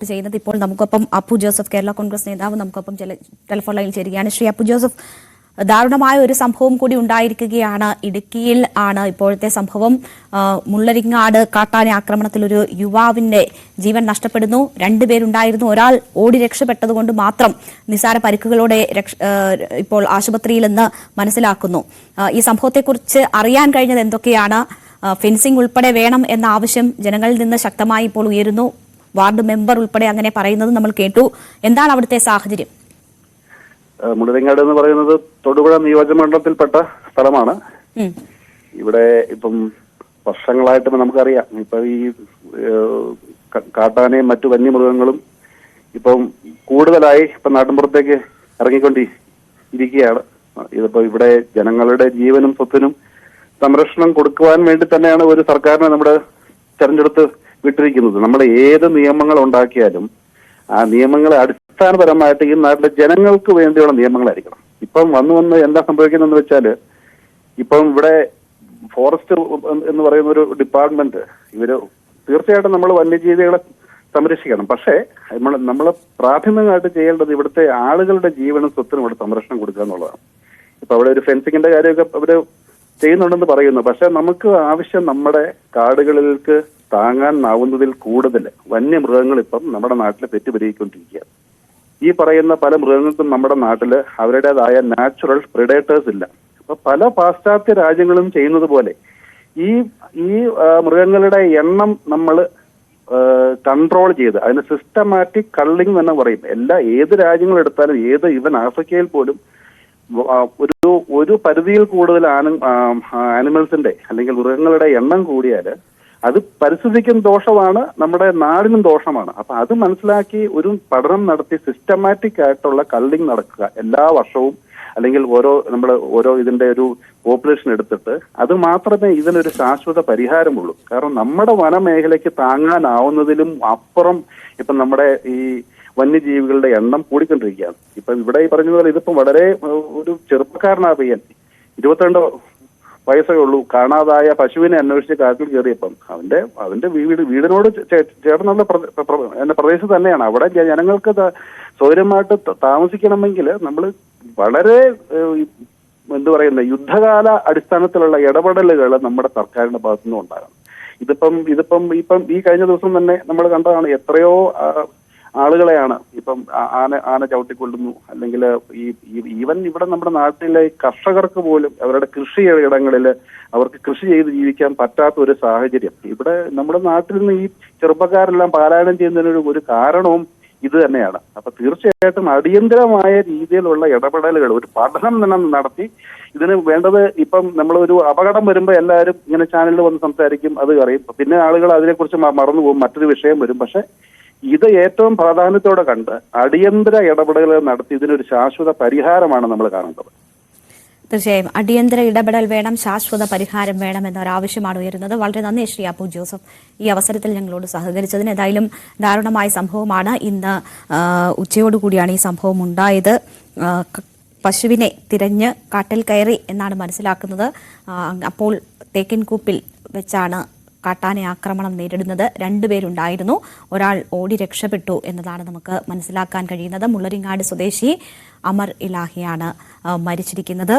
ചെയ്യുന്നത്. ഇപ്പോൾ നമുക്കൊപ്പം അപ്പു ജോസഫ്, കേരള കോൺഗ്രസ് നേതാവ്, നമുക്കൊപ്പം ടെലിഫോൺ ലൈനിൽ ചേരുകയാണ്. ശ്രീ അപ്പു ജോസഫ്, ദാരുണമായ ഒരു സംഭവം കൂടി ഉണ്ടായിരിക്കുകയാണ്. ഇടുക്കിയിൽ ആണ് ഇപ്പോഴത്തെ സംഭവം. മുള്ളരിങ്ങാട് കാട്ടാന ആക്രമണത്തിൽ ഒരു യുവാവിന്റെ ജീവൻ നഷ്ടപ്പെടുന്നു. രണ്ടുപേരുണ്ടായിരുന്നു. ഒരാൾ ഓടി രക്ഷപ്പെട്ടതുകൊണ്ട് മാത്രം നിസാര പരിക്കുകളോടെ ഇപ്പോൾ ആശുപത്രിയിലെന്ന് മനസ്സിലാക്കുന്നു. ഈ സംഭവത്തെക്കുറിച്ച് അറിയാൻ കഴിഞ്ഞത് എന്തൊക്കെയാണ്? ഫെൻസിംഗ് ഉൾപ്പെടെ വേണം എന്ന ആവശ്യം ജനങ്ങളിൽ നിന്ന് ശക്തമായി ഇപ്പോൾ ഉയരുന്നു. വാർഡ് മെമ്പർ ഉൾപ്പെടെ അങ്ങനെ പറയുന്നത് നമ്മൾ കേട്ടു. എന്താണ് അവിടുത്തെ സാഹചര്യം? മുള്ളരിങ്ങാട് എന്ന് പറയുന്നത് തൊടുപുഴ നിയോജകമണ്ഡലത്തിൽപ്പെട്ട സ്ഥലമാണ്. ഇവിടെ ഇപ്പം വർഷങ്ങളായിട്ട് നമുക്കറിയാം, ഇപ്പൊ ഈ കാട്ടാനയും മറ്റു വന്യമൃഗങ്ങളും ഇപ്പം കൂടുതലായി ഇപ്പൊ നാട്ടിൻപുറത്തേക്ക് ഇറങ്ങിക്കൊണ്ടിരിക്കുകയാണ്. ഇതിപ്പോ ഇവിടെ ജനങ്ങളുടെ ജീവനും സ്വത്തിനും സംരക്ഷണം കൊടുക്കുവാൻ വേണ്ടി തന്നെയാണ് ഒരു സർക്കാരിനെ നമ്മുടെ തെരഞ്ഞെടുത്ത് വിട്ടിരിക്കുന്നത്. നമ്മൾ ഏത് നിയമങ്ങൾ ഉണ്ടാക്കിയാലും ആ നിയമങ്ങളെ അടിസ്ഥാനപരമായിട്ട് ഈ നാട്ടിലെ ജനങ്ങൾക്ക് വേണ്ടിയുള്ള നിയമങ്ങളായിരിക്കണം. ഇപ്പം വന്ന് എന്താ സംഭവിക്കുന്നതെന്ന് വെച്ചാല്, ഇപ്പം ഇവിടെ ഫോറസ്റ്റ് എന്ന് പറയുന്ന ഒരു ഡിപ്പാർട്ട്മെന്റ്, ഇവര് തീർച്ചയായിട്ടും നമ്മൾ വന്യജീവികളെ സംരക്ഷിക്കണം. പക്ഷേ നമ്മൾ പ്രാഥമികമായിട്ട് ചെയ്യേണ്ടത് ഇവിടുത്തെ ആളുകളുടെ ജീവനും സ്വത്തിനും ഇവിടെ സംരക്ഷണം കൊടുക്കുക എന്നുള്ളതാണ്. ഇപ്പൊ അവിടെ ഒരു ഫെൻസിങ്ങിന്റെ കാര്യമൊക്കെ അവര് ചെയ്യുന്നുണ്ടെന്ന് പറയുന്നു. പക്ഷെ നമുക്ക് ആവശ്യം നമ്മുടെ കാടുകളിലേക്ക് താങ്ങാനാവുന്നതിൽ കൂടുതൽ വന്യമൃഗങ്ങൾ ഇപ്പം നമ്മുടെ നാട്ടിൽ പെറ്റുപെരുകിക്കൊണ്ടിരിക്കുക. ഈ പറയുന്ന പല മൃഗങ്ങൾക്കും നമ്മുടെ നാട്ടിൽ അവരുടേതായ നാച്ചുറൽ പ്രിഡേറ്റേഴ്സ് ഇല്ല. അപ്പൊ പല പാശ്ചാത്യ രാജ്യങ്ങളും ചെയ്യുന്നത് പോലെ ഈ മൃഗങ്ങളുടെ എണ്ണം നമ്മൾ കൺട്രോൾ ചെയ്ത് അതിന് സിസ്റ്റമാറ്റിക് കള്ളിങ് തന്നെ പറയും. ഏത് രാജ്യങ്ങൾ എടുത്താലും, ഈവൻ ആഫ്രിക്കയിൽ പോലും ഒരു പരിധിയിൽ കൂടുതൽ ആനിമൽസിന്റെ അല്ലെങ്കിൽ മൃഗങ്ങളുടെ എണ്ണം കൂടിയാൽ അത് പരിസ്ഥിതിക്കും ദോഷമാണ്, നമ്മുടെ നാടിനും ദോഷമാണ്. അപ്പൊ അത് മനസ്സിലാക്കി ഒരു പഠനം നടത്തി സിസ്റ്റമാറ്റിക് ആയിട്ടുള്ള കള്ളിങ് നടക്കുക എല്ലാ വർഷവും, അല്ലെങ്കിൽ ഓരോ ഇതിന്റെ ഒരു പോപ്പുലേഷൻ എടുത്തിട്ട് അത് മാത്രമേ ഇതിനൊരു ശാശ്വത പരിഹാരമുള്ളൂ. കാരണം നമ്മുടെ വനമേഖലയ്ക്ക് താങ്ങാനാവുന്നതിലും അപ്പുറം ഇപ്പം നമ്മുടെ ഈ വന്യജീവികളുടെ എണ്ണം കൂടിക്കൊണ്ടിരിക്കുകയാണ്. ഇപ്പൊ ഇവിടെ ഈ പറഞ്ഞതുപോലെ ഇതിപ്പം വളരെ ഒരു ചെറുപ്പക്കാരനാ പയ്യൻ, 22 വയസ്സേ ഉള്ളൂ, കാണാതായ പശുവിനെ അന്വേഷിച്ച് കാട്ടിൽ കയറിയപ്പം അവന്റെ വീടിനോട് ചേർന്നുള്ള പ്രദേശത്ത് തന്നെയാണ്. അവിടെ ജനങ്ങൾക്ക് സൗകര്യമായിട്ട് താമസിക്കണമെങ്കിൽ നമ്മൾ വളരെ യുദ്ധകാല അടിസ്ഥാനത്തിലുള്ള ഇടപെടലുകൾ നമ്മുടെ സർക്കാരിന്റെ ഭാഗത്തുനിന്നും ഉണ്ടാകണം. ഇതിപ്പം ഈ കഴിഞ്ഞ ദിവസം തന്നെ നമ്മൾ കണ്ടതാണ്, എത്രയോ ആളുകളെയാണ് ഇപ്പം ആന ചവിട്ടിക്കൊള്ളുന്നു. അല്ലെങ്കിൽ ഈവൻ ഇവിടെ നമ്മുടെ നാട്ടിലെ കർഷകർക്ക് പോലും അവരുടെ കൃഷി ഇടങ്ങളിൽ അവർക്ക് കൃഷി ചെയ്ത് ജീവിക്കാൻ പറ്റാത്ത ഒരു സാഹചര്യം ഇവിടെ നമ്മുടെ നാട്ടിൽ നിന്ന് ഈ ചെറുപ്പക്കാരെല്ലാം പലായനം ചെയ്യുന്നതിന് ഒരു കാരണവും ഇത് തന്നെയാണ്. അപ്പൊ തീർച്ചയായിട്ടും അടിയന്തരമായ രീതിയിലുള്ള ഇടപെടലുകൾ, ഒരു പഠനം തന്നെ നടത്തി ഇതിന് വേണ്ടത്. ഇപ്പം നമ്മളൊരു അപകടം വരുമ്പോൾ എല്ലാവരും ഇങ്ങനെ ചാനലിൽ വന്ന് സംസാരിക്കും, അത് അറിയും, പിന്നെ ആളുകൾ അതിനെക്കുറിച്ച് മറന്നുപോകും, മറ്റൊരു വിഷയം വരും. പക്ഷെ ഇത് ഏറ്റവും പ്രാധാന്യത്തോടെ കണ്ട് അടിയന്തര ഇടപെടലുകൾ നടത്തി ഇതിനൊരു ശാശ്വത പരിഹാരമാണ് നമ്മൾ കാണേണ്ടത്. തീർച്ചയായും അടിയന്തര ഇടപെടൽ വേണം, ശാശ്വത പരിഹാരം വേണം എന്നൊരാവശ്യമാണ് ഉയരുന്നത്. വളരെ നന്ദി ശ്രീ അപ്പു ജോസഫ്, ഈ അവസരത്തിൽ ഞങ്ങളോട് സഹകരിച്ചതിന്. ഏതായാലും ദാരുണമായ സംഭവമാണ്. ഇന്ന് ഉച്ചയോടുകൂടിയാണ് ഈ സംഭവം ഉണ്ടായത്. പശുവിനെ തിരഞ്ഞ് കാട്ടിൽ കയറി എന്നാണ് മനസ്സിലാക്കുന്നത്. അപ്പോൾ തേക്കിൻകൂപ്പിൽ വെച്ചാണ് കാട്ടാന ആക്രമണം നേരിടുന്നത്. രണ്ടുപേരുണ്ടായിരുന്നു. ഒരാൾ ഓടി രക്ഷപ്പെട്ടു എന്നതാണ് നമുക്ക് മനസ്സിലാക്കാൻ കഴിയുന്നത്. മുള്ളരിങ്ങാട് സ്വദേശി അമർ ഇലാഹിയാണ് മരിച്ചിരിക്കുന്നത്.